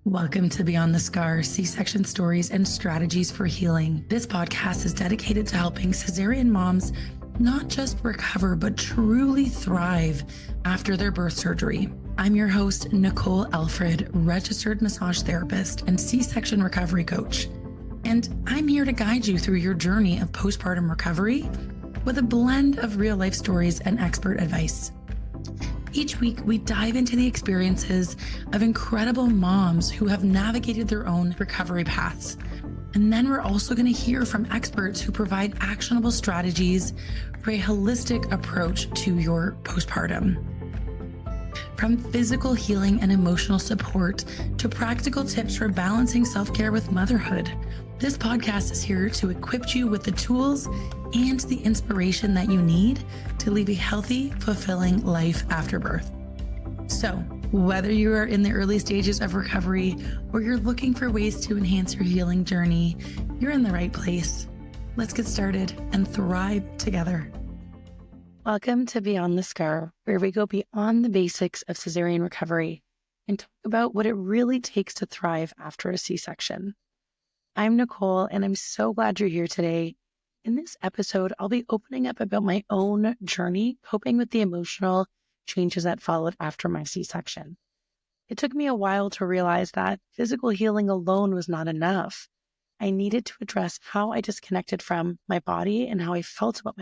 Welcome to Beyond the Scar, C-section stories and strategies for healing. This podcast is dedicated to helping cesarean moms not just recover, but truly thrive after their birth surgery. I'm your host, Nicole Alfred, registered massage therapist and C-section recovery coach. And I'm here to guide you through your journey of postpartum recovery with a blend of real-life stories and expert advice. Each week, we dive into the experiences of incredible moms who have navigated their own recovery paths. And then we're also going to hear from experts who provide actionable strategies for a holistic approach to your postpartum. From physical healing and emotional support to practical tips for balancing self-care with motherhood, this podcast is here to equip you with the tools and the inspiration that you need to live a healthy, fulfilling life after birth. So, whether you are in the early stages of recovery or you're looking for ways to enhance your healing journey, you're in the right place. Let's get started and thrive together. Welcome to Beyond the Scar, where we go beyond the basics of cesarean recovery and talk about what it really takes to thrive after a C-section. I'm Nicole, and I'm so glad you're here today. In this episode, I'll be opening up about my own journey, coping with the emotional changes that followed after my C-section. It took me a while to realize that physical healing alone was not enough. I needed to address how I disconnected from my body and how I felt about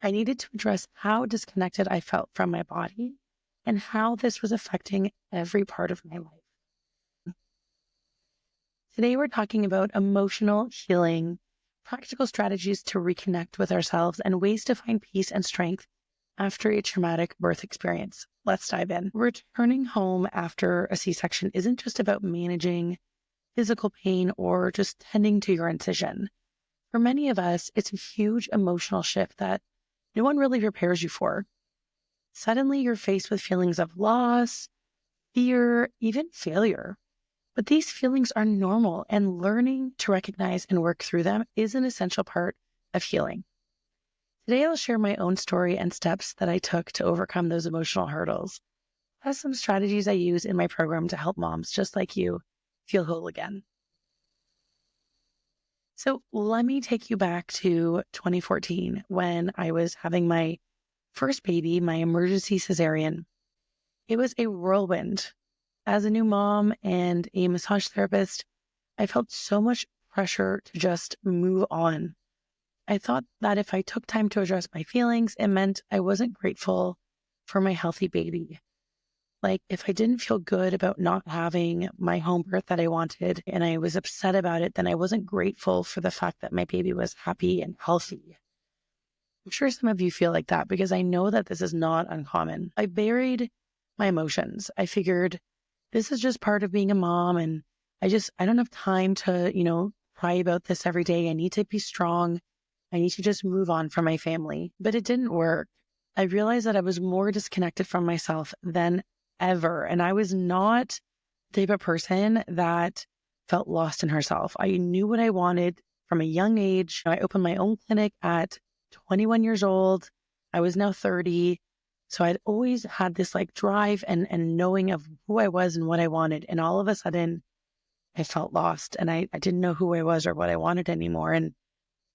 I needed to address how disconnected I felt from my body and how this was affecting every part of my life. Today, we're talking about emotional healing, practical strategies to reconnect with ourselves, and ways to find peace and strength after a traumatic birth experience. Let's dive in. Returning home after a C-section isn't just about managing physical pain or just tending to your incision. For many of us, it's a huge emotional shift that no one really prepares you for. Suddenly, you're faced with feelings of loss, fear, even failure. But these feelings are normal, and learning to recognize and work through them is an essential part of healing. Today, I'll share my own story and steps that I took to overcome those emotional hurdles, plus some strategies I use in my program to help moms just like you feel whole again. So let me take you back to 2014 when I was having my first baby, my emergency cesarean. It was a whirlwind. As a new mom and a massage therapist, I felt so much pressure to just move on. I thought that if I took time to address my feelings, it meant I wasn't grateful for my healthy baby. Like if I didn't feel good about not having my home birth that I wanted and I was upset about it, then I wasn't grateful for the fact that my baby was happy and healthy. I'm sure some of you feel like that because I know that this is not uncommon. I buried my emotions. I figured this is just part of being a mom, and I don't have time to, cry about this every day. I need to be strong. I need to just move on from my family. But it didn't work. I realized that I was more disconnected from myself than ever. And I was not the type of person that felt lost in herself. I knew what I wanted from a young age. I opened my own clinic at 21 years old. I was now 30. So I'd always had this drive and knowing of who I was and what I wanted. And all of a sudden I felt lost and I didn't know who I was or what I wanted anymore. And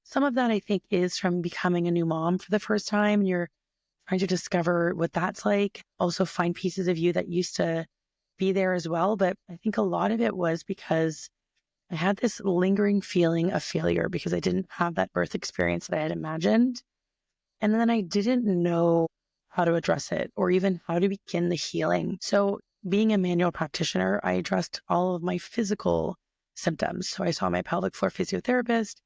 some of that I think is from becoming a new mom for the first time. You're trying to discover what that's like. Also find pieces of you that used to be there as well. But I think a lot of it was because I had this lingering feeling of failure because I didn't have that birth experience that I had imagined. And then I didn't know how to address it or even how to begin the healing. So being a manual practitioner, I addressed all of my physical symptoms. So I saw my pelvic floor physiotherapist,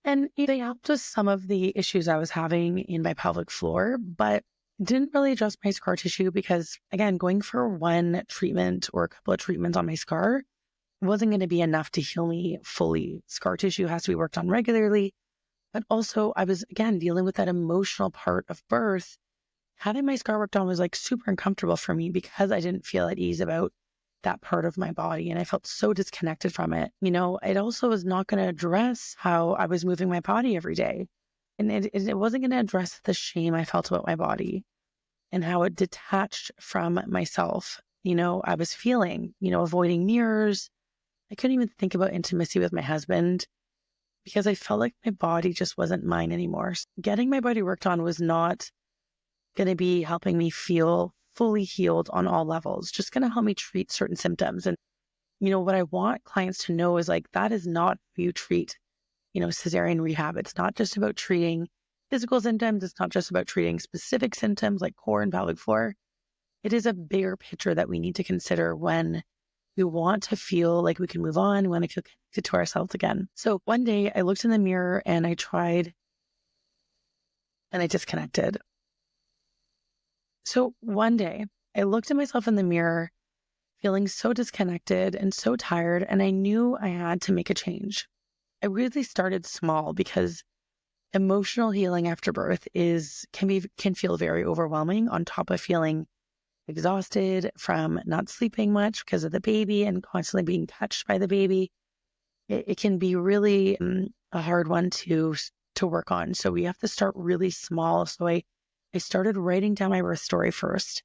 and they helped with some of the issues I was having in my pelvic floor, but didn't really address my scar tissue because, again, going for one treatment or a couple of treatments on my scar wasn't going to be enough to heal me fully. Scar tissue has to be worked on regularly. But also I was, again, dealing with that emotional part of birth. Having my scar worked on was super uncomfortable for me because I didn't feel at ease about that part of my body. And I felt so disconnected from it. It also was not going to address how I was moving my body every day. And it wasn't going to address the shame I felt about my body and how it detached from myself. I was feeling, avoiding mirrors. I couldn't even think about intimacy with my husband because I felt like my body just wasn't mine anymore. So getting my body worked on was not going to be helping me feel fully healed on all levels, just going to help me treat certain symptoms. And, what I want clients to know is like, that is not how you treat, cesarean rehab. It's not just about treating physical symptoms. It's not just about treating specific symptoms like core and pelvic floor. It is a bigger picture that we need to consider when we want to feel like we can move on, we want to feel connected to ourselves again. So one day I looked in the mirror and I tried and I disconnected. So one day I looked at myself in the mirror, feeling so disconnected and so tired, and I knew I had to make a change. I really started small because emotional healing after birth can feel very overwhelming on top of feeling exhausted from not sleeping much because of the baby and constantly being touched by the baby. It can be really a hard one to work on. So we have to start really small. So I started writing down my birth story first.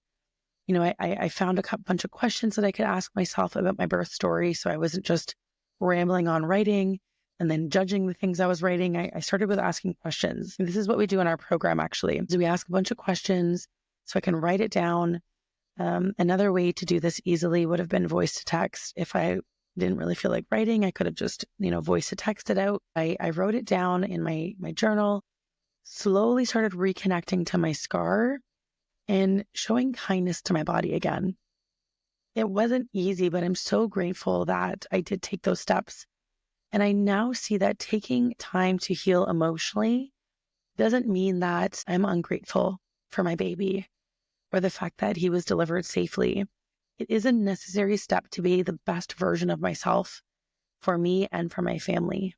I found a bunch of questions that I could ask myself about my birth story. So I wasn't just rambling on writing and then judging the things I was writing. I started with asking questions. And this is what we do in our program, actually. So we ask a bunch of questions so I can write it down. Another way to do this easily would have been voice to text. If I didn't really feel like writing, I could have just, voice to text it out. I wrote it down in my journal, slowly started reconnecting to my scar and showing kindness to my body again. It wasn't easy, but I'm so grateful that I did take those steps. And I now see that taking time to heal emotionally doesn't mean that I'm ungrateful for my baby or the fact that he was delivered safely. It is a necessary step to be the best version of myself for me and for my family.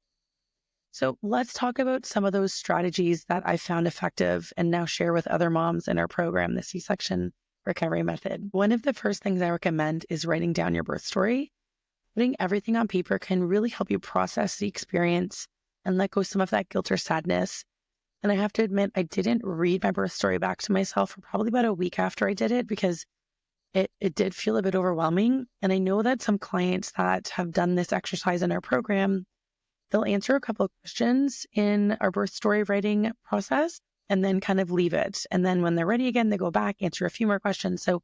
So let's talk about some of those strategies that I found effective and now share with other moms in our program, the C-section recovery method. One of the first things I recommend is writing down your birth story. Putting everything on paper can really help you process the experience and let go some of that guilt or sadness. And I have to admit, I didn't read my birth story back to myself for probably about a week after I did it because it did feel a bit overwhelming. And I know that some clients that have done this exercise in our program, they'll answer a couple of questions in our birth story writing process and then kind of leave it. And then when they're ready again, they go back, answer a few more questions. So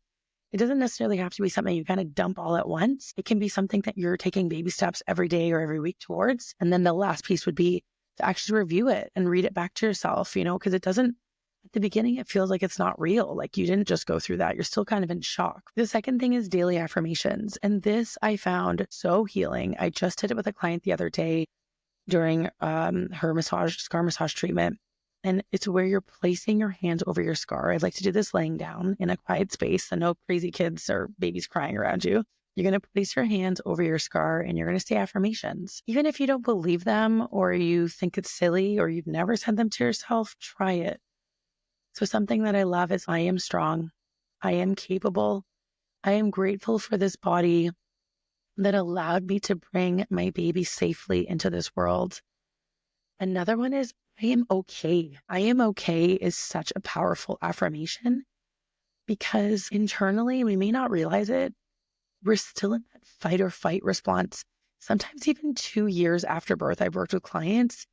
it doesn't necessarily have to be something you kind of dump all at once. It can be something that you're taking baby steps every day or every week towards. And then the last piece would be to actually review it and read it back to yourself, because it doesn't, at the beginning, it feels like it's not real. Like you didn't just go through that. You're still kind of in shock. The second thing is daily affirmations. And this I found so healing. I just did it with a client the other day during her scar massage treatment. And it's where you're placing your hands over your scar. I like to do this laying down in a quiet space. So no crazy kids or babies crying around you. You're going to place your hands over your scar and you're going to say affirmations. Even if you don't believe them or you think it's silly or you've never said them to yourself, try it. So something that I love is I am strong. I am capable. I am grateful for this body that allowed me to bring my baby safely into this world. Another one is I am okay. I am okay is such a powerful affirmation because internally, we may not realize it. We're still in that fight or fight response. Sometimes even 2 years after birth, I've worked with clients,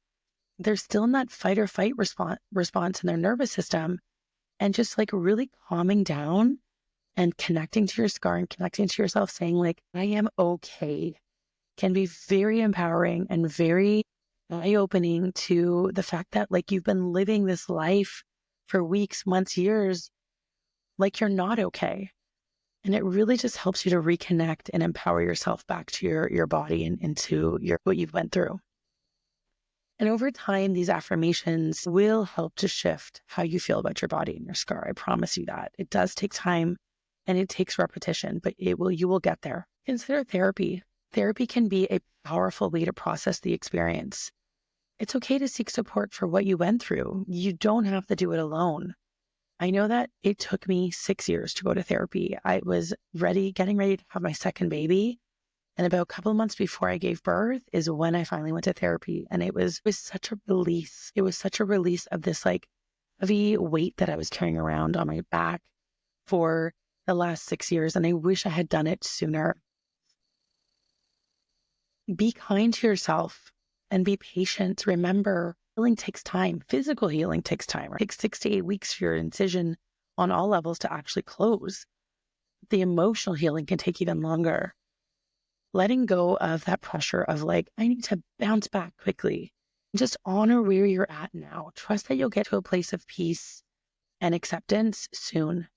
they're still in that fight or fight response in their nervous system. And just like really calming down and connecting to your scar and connecting to yourself, saying like, I am okay, can be very empowering and very eye-opening to the fact that like you've been living this life for weeks, months, years, like you're not okay. And it really just helps you to reconnect and empower yourself back to your body and into what you've went through. And over time, these affirmations will help to shift how you feel about your body and your scar. I promise you that. It does take time and it takes repetition, but you will get there. Consider therapy. Therapy can be a powerful way to process the experience. It's okay to seek support for what you went through. You don't have to do it alone. I know that it took me 6 years to go to therapy. I was getting ready to have my second baby. And about a couple of months before I gave birth is when I finally went to therapy. And it was such a release. It was such a release of this like heavy weight that I was carrying around on my back for the last 6 years, and I wish I had done it sooner. Be kind to yourself and be patient. Remember, healing takes time. Physical healing takes time. It takes 6 to 8 weeks for your incision on all levels to actually close. The emotional healing can take even longer. Letting go of that pressure of like, I need to bounce back quickly. Just honor where you're at now. Trust that you'll get to a place of peace and acceptance soon.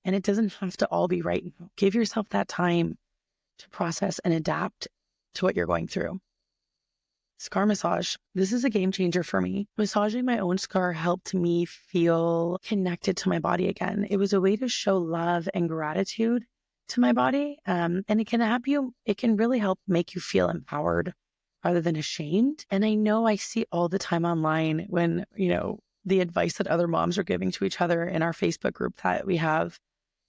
And it doesn't have to all be right now. Give yourself that time to process and adapt to what you're going through. Scar massage. This is a game changer for me. Massaging my own scar helped me feel connected to my body again. It was a way to show love and gratitude to my body. And it can really help make you feel empowered rather than ashamed. And I know I see all the time online when, the advice that other moms are giving to each other in our Facebook group that we have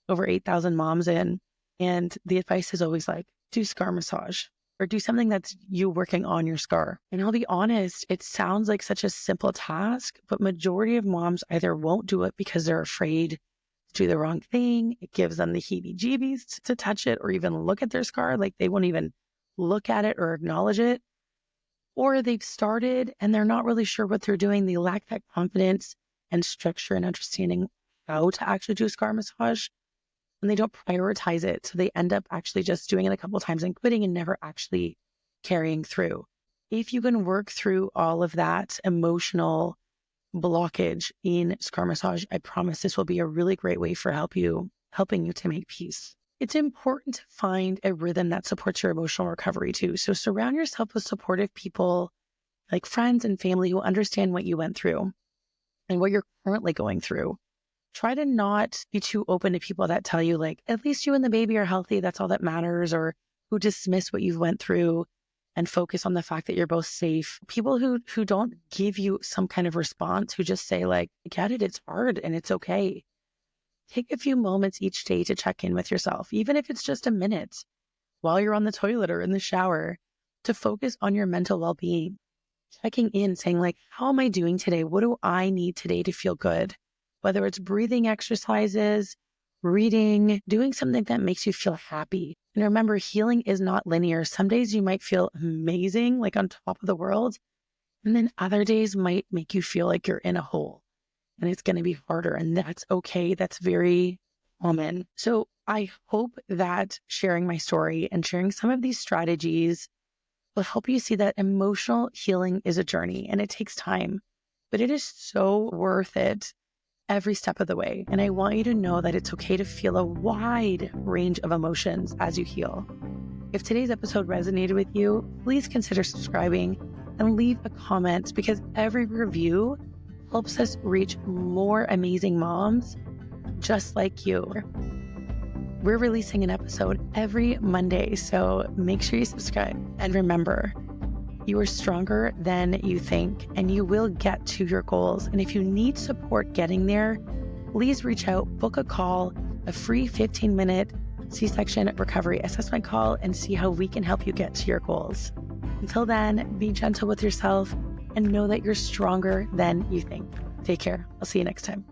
over 8,000 moms in. And the advice is always like, do scar massage or do something that's you working on your scar. And I'll be honest, it sounds like such a simple task, but majority of moms either won't do it because they're afraid to do the wrong thing. It gives them the heebie-jeebies to touch it or even look at their scar. Like they won't even look at it or acknowledge it. Or they've started and they're not really sure what they're doing. They lack that confidence and structure and understanding how to actually do scar massage. And they don't prioritize it. So they end up actually just doing it a couple of times and quitting and never actually carrying through. If you can work through all of that emotional blockage in scar massage, I promise this will be a really great way for helping you to make peace. It's important to find a rhythm that supports your emotional recovery too. So surround yourself with supportive people like friends and family who understand what you went through and what you're currently going through. Try to not be too open to people that tell you like, at least you and the baby are healthy. That's all that matters. Or who dismiss what you've went through and focus on the fact that you're both safe. People who don't give you some kind of response, who just say like, I get it, it's hard and it's okay. Take a few moments each day to check in with yourself, even if it's just a minute while you're on the toilet or in the shower, to focus on your mental well-being. Checking in, saying like, how am I doing today? What do I need today to feel good? Whether it's breathing exercises, reading, doing something that makes you feel happy. And remember, healing is not linear. Some days you might feel amazing, like on top of the world. And then other days might make you feel like you're in a hole and it's going to be harder. And that's okay. That's very common. So I hope that sharing my story and sharing some of these strategies will help you see that emotional healing is a journey and it takes time, but it is so worth it every step of the way. And I want you to know that it's okay to feel a wide range of emotions as you heal. If today's episode resonated with you, please consider subscribing and leave a comment, because every review helps us reach more amazing moms just like you. We're releasing an episode every Monday, so make sure you subscribe. And remember, you are stronger than you think, and you will get to your goals. And if you need support getting there, please reach out, book a call, a free 15-minute C-section recovery assessment call, and see how we can help you get to your goals. Until then, be gentle with yourself and know that you're stronger than you think. Take care. I'll see you next time.